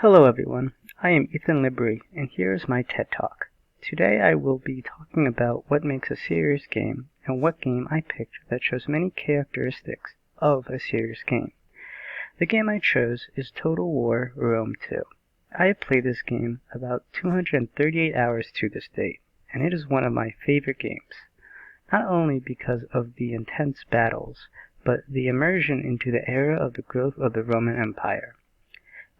Hello everyone, I am Ethan Libri, and here is my TED Talk. Today I will be talking about what makes a serious game and what game I picked that shows many characteristics of a serious game. The game I chose is Total War Rome 2. I have played this game about 238 hours to this date, and it is one of my favorite games, not only because of the intense battles, but the immersion into the era of the growth of the Roman Empire.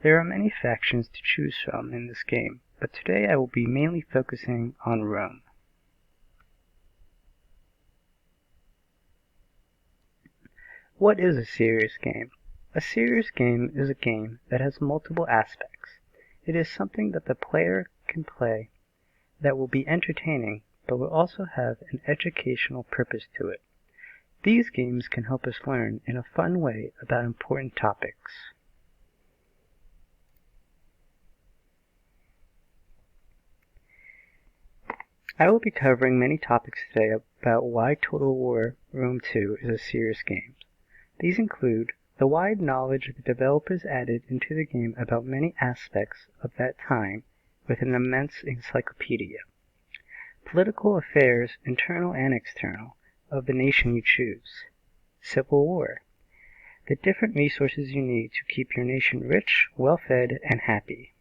There are many factions to choose from in this game, but today I will be mainly focusing on Rome. What is a serious game? A serious game is a game that has multiple aspects. It is something that the player can play that will be entertaining, but will also have an educational purpose to it. These games can help us learn in a fun way about important topics. I will be covering many topics today about why Total War Rome 2 is a serious game. These include the wide knowledge the developers added into the game about many aspects of that time with an immense encyclopedia, political affairs, internal and external, of the nation you choose, civil war, the different resources you need to keep your nation rich, well-fed, and happy,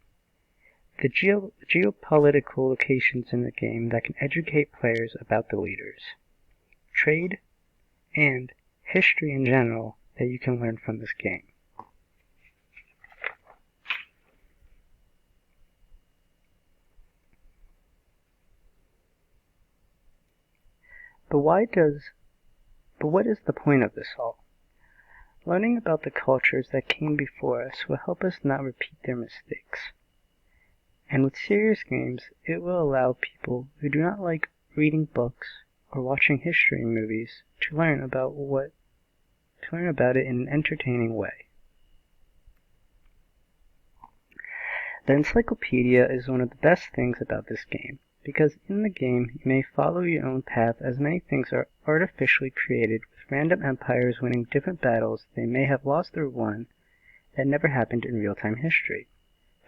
the geopolitical locations in the game that can educate players about the leaders, trade, and history in general that you can learn from this game. But what is the point of this all? Learning about the cultures that came before us will help us not repeat their mistakes. And with serious games, it will allow people who do not like reading books or watching history movies to learn about it in an entertaining way. The encyclopedia is one of the best things about this game, because in the game you may follow your own path as many things are artificially created with random empires winning different battles they may have lost or won that never happened in real-time history.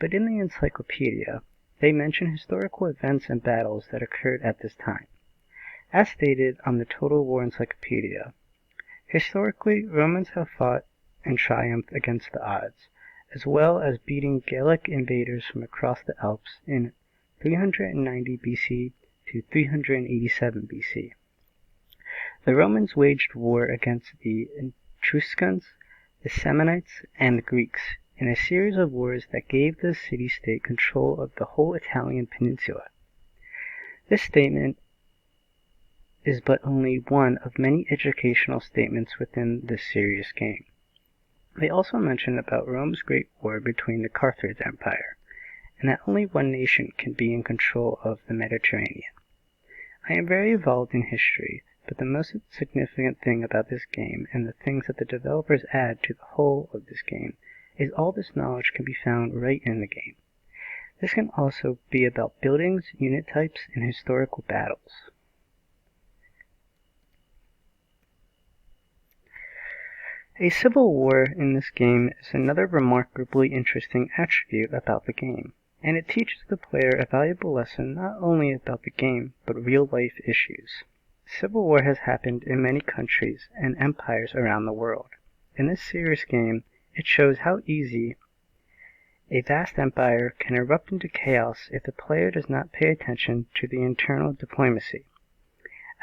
But in the encyclopedia, they mention historical events and battles that occurred at this time. As stated on the Total War Encyclopedia, historically, Romans have fought and triumphed against the odds, as well as beating Gallic invaders from across the Alps in 390 BC to 387 BC. The Romans waged war against the Etruscans, the Samnites, and the Greeks in a series of wars that gave the city-state control of the whole Italian peninsula. This statement is but only one of many educational statements within this serious game. They also mention about Rome's great war between the Carthage Empire, and that only one nation can be in control of the Mediterranean. I am very involved in history, but the most significant thing about this game and the things that the developers add to the whole of this game is all this knowledge can be found right in the game. This can also be about buildings, unit types, and historical battles. A civil war in this game is another remarkably interesting attribute about the game, and it teaches the player a valuable lesson not only about the game, but real-life issues. Civil war has happened in many countries and empires around the world. In this serious game, it shows how easy a vast empire can erupt into chaos if the player does not pay attention to the internal diplomacy.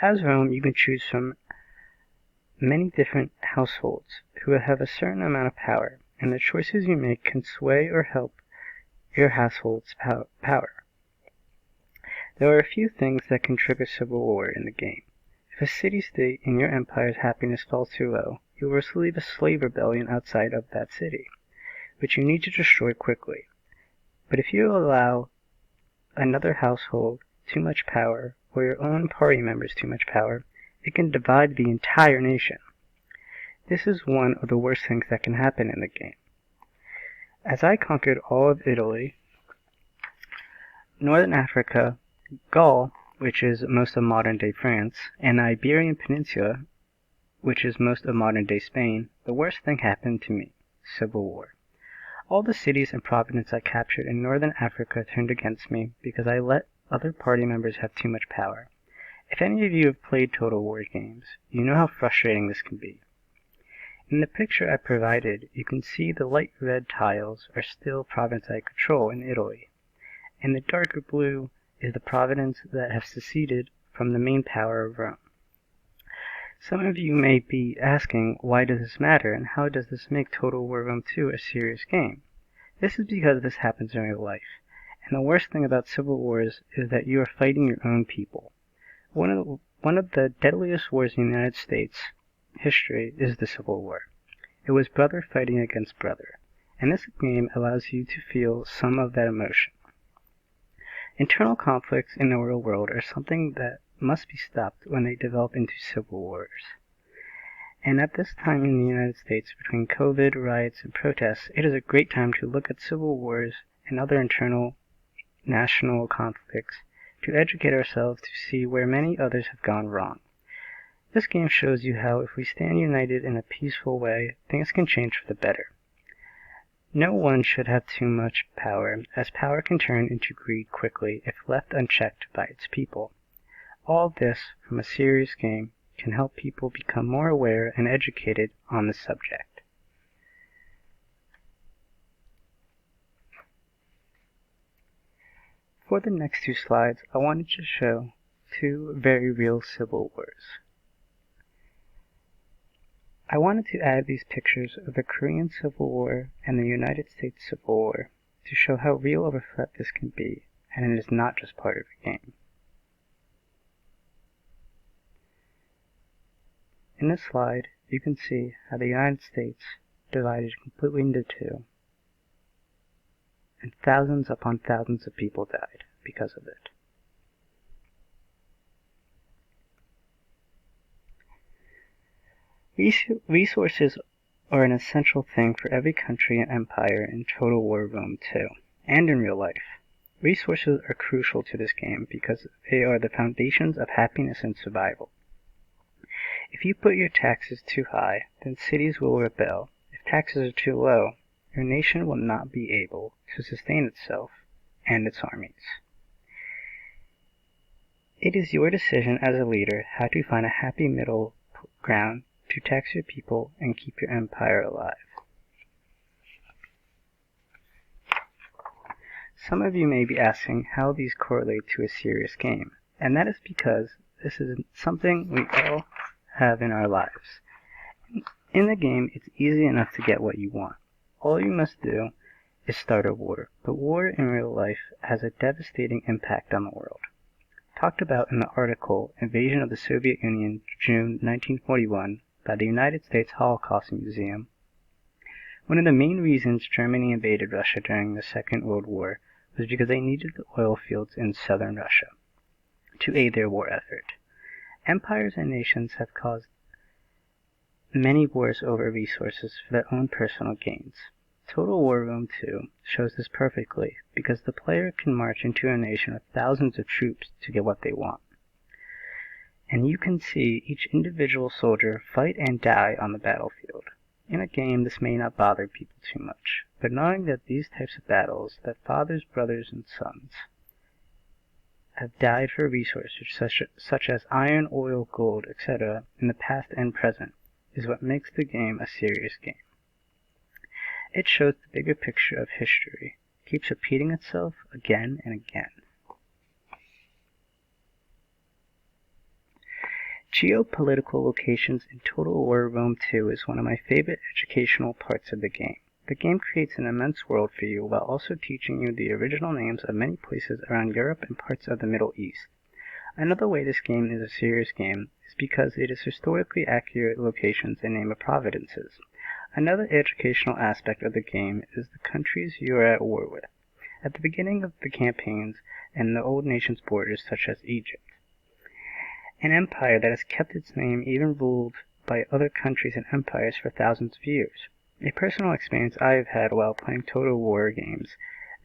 As Rome, you can choose from many different households who have a certain amount of power, and the choices you make can sway or help your household's power. There are a few things that can trigger civil war in the game. If a city-state in your empire's happiness falls too low, you will receive a slave rebellion outside of that city, which you need to destroy quickly. But if you allow another household too much power, or your own party members too much power, it can divide the entire nation. This is one of the worst things that can happen in the game. As I conquered all of Italy, Northern Africa, Gaul, which is most of modern-day France, and the Iberian Peninsula, which is most of modern-day Spain, the worst thing happened to me: civil war. All the cities and provinces I captured in northern Africa turned against me because I let other party members have too much power. If any of you have played Total War games, you know how frustrating this can be. In the picture I provided, you can see the light red tiles are still provinces I control in Italy, and the darker blue is the provinces that have seceded from the main power of Rome. Some of you may be asking, why does this matter, and how does this make Total War Rome 2 a serious game? This is because this happens in real life, and the worst thing about civil wars is that you are fighting your own people. One of the deadliest wars in the United States history is the Civil War. It was brother fighting against brother, and this game allows you to feel some of that emotion. Internal conflicts in the real world are something that must be stopped when they develop into civil wars. And at this time in the United States, between COVID, riots, and protests, it is a great time to look at civil wars and other internal national conflicts to educate ourselves to see where many others have gone wrong. This game shows you how if we stand united in a peaceful way, things can change for the better. No one should have too much power, as power can turn into greed quickly if left unchecked by its people. All this, from a serious game, can help people become more aware and educated on the subject. For the next two slides, I wanted to show two very real civil wars. I wanted to add these pictures of the Korean Civil War and the United States Civil War to show how real of a threat this can be, and it is not just part of the game. In this slide, you can see how the United States divided completely into two, and thousands upon thousands of people died because of it. Resources are an essential thing for every country and empire in Total War Rome 2, and in real life. Resources are crucial to this game because they are the foundations of happiness and survival. If you put your taxes too high, then cities will rebel. If taxes are too low, your nation will not be able to sustain itself and its armies. It is your decision as a leader how to find a happy middle ground to tax your people and keep your empire alive. Some of you may be asking how these correlate to a serious game, and that is because this is something we all have in our lives. In the game, it's easy enough to get what you want. All you must do is start a war, but war in real life has a devastating impact on the world. Talked about in the article Invasion of the Soviet Union, June 1941, by the United States Holocaust Museum. One of the main reasons Germany invaded Russia during the Second World War was because they needed the oil fields in southern Russia to aid their war effort. Empires and nations have caused many wars over resources for their own personal gains. Total War Rome 2 shows this perfectly because the player can march into a nation with thousands of troops to get what they want. And you can see each individual soldier fight and die on the battlefield. In a game, this may not bother people too much, but knowing that these types of battles, that fathers, brothers, and sons have died for resources such as iron, oil, gold, etc. in the past and present, is what makes the game a serious game. It shows the bigger picture of history, keeps repeating itself again and again. Geopolitical locations in Total War Rome 2 is one of my favorite educational parts of the game. The game creates an immense world for you while also teaching you the original names of many places around Europe and parts of the Middle East. Another way this game is a serious game is because it is historically accurate locations and name of provinces. Another educational aspect of the game is the countries you are at war with. At the beginning of the campaigns and the old nation's borders such as Egypt. An empire that has kept its name even ruled by other countries and empires for thousands of years. A personal experience I have had while playing Total War games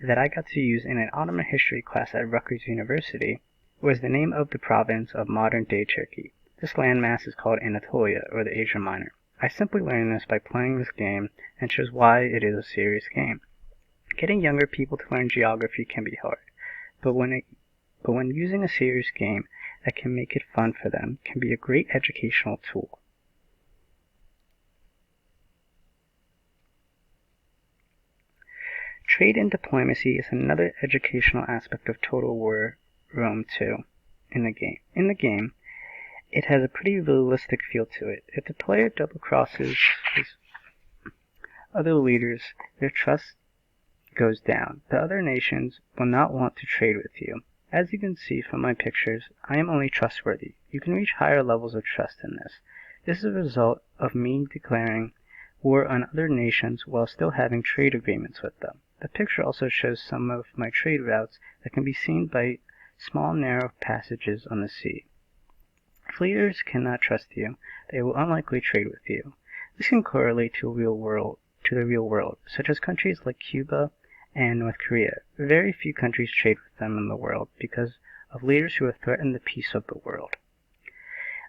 that I got to use in an Ottoman history class at Rutgers University was the name of the province of modern-day Turkey. This landmass is called Anatolia, or the Asia Minor. I simply learned this by playing this game and shows why it is a serious game. Getting younger people to learn geography can be hard, but when using a serious game that can make it fun for them can be a great educational tool. Trade and diplomacy is another educational aspect of Total War Rome 2 in the game. In the game, it has a pretty realistic feel to it. If the player double-crosses his other leaders, their trust goes down. The other nations will not want to trade with you. As you can see from my pictures, I am only trustworthy. You can reach higher levels of trust in this. This is a result of me declaring war on other nations while still having trade agreements with them. The picture also shows some of my trade routes that can be seen by small narrow passages on the sea. If leaders cannot trust you, they will unlikely trade with you. This can correlate to the real world, such as countries like Cuba and North Korea. Very few countries trade with them in the world because of leaders who have threatened the peace of the world.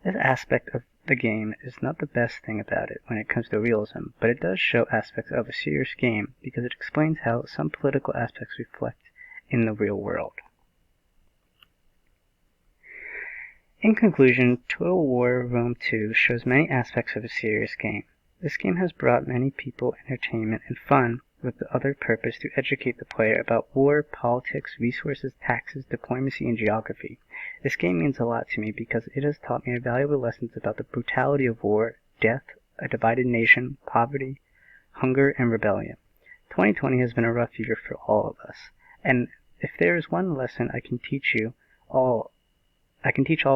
This aspect of the game is not the best thing about it when it comes to realism, but it does show aspects of a serious game because it explains how some political aspects reflect in the real world. In conclusion, Total War Rome 2 shows many aspects of a serious game. This game has brought many people entertainment and fun with the other purpose to educate the player about war, politics, resources, taxes, diplomacy, and geography. This game means a lot to me because it has taught me valuable lessons about the brutality of war, death, a divided nation, poverty, hunger, and rebellion. 2020 has been a rough year for all of us, and if there is one lesson I can teach all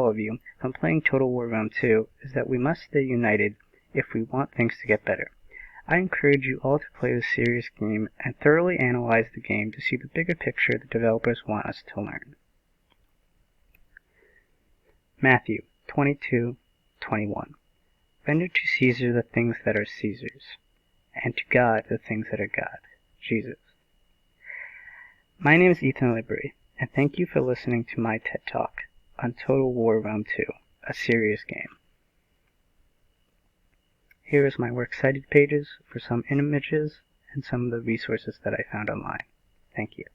of you from playing Total War Rome 2 is that we must stay united if we want things to get better. I encourage you all to play this serious game and thoroughly analyze the game to see the bigger picture the developers want us to learn. Matthew 22:21. Render to Caesar the things that are Caesar's, and to God the things that are God. Jesus. My name is Ethan Libri, and thank you for listening to my TED Talk on Total War Rome 2, a serious game. Here is my works cited pages for some images and some of the resources that I found online. Thank you.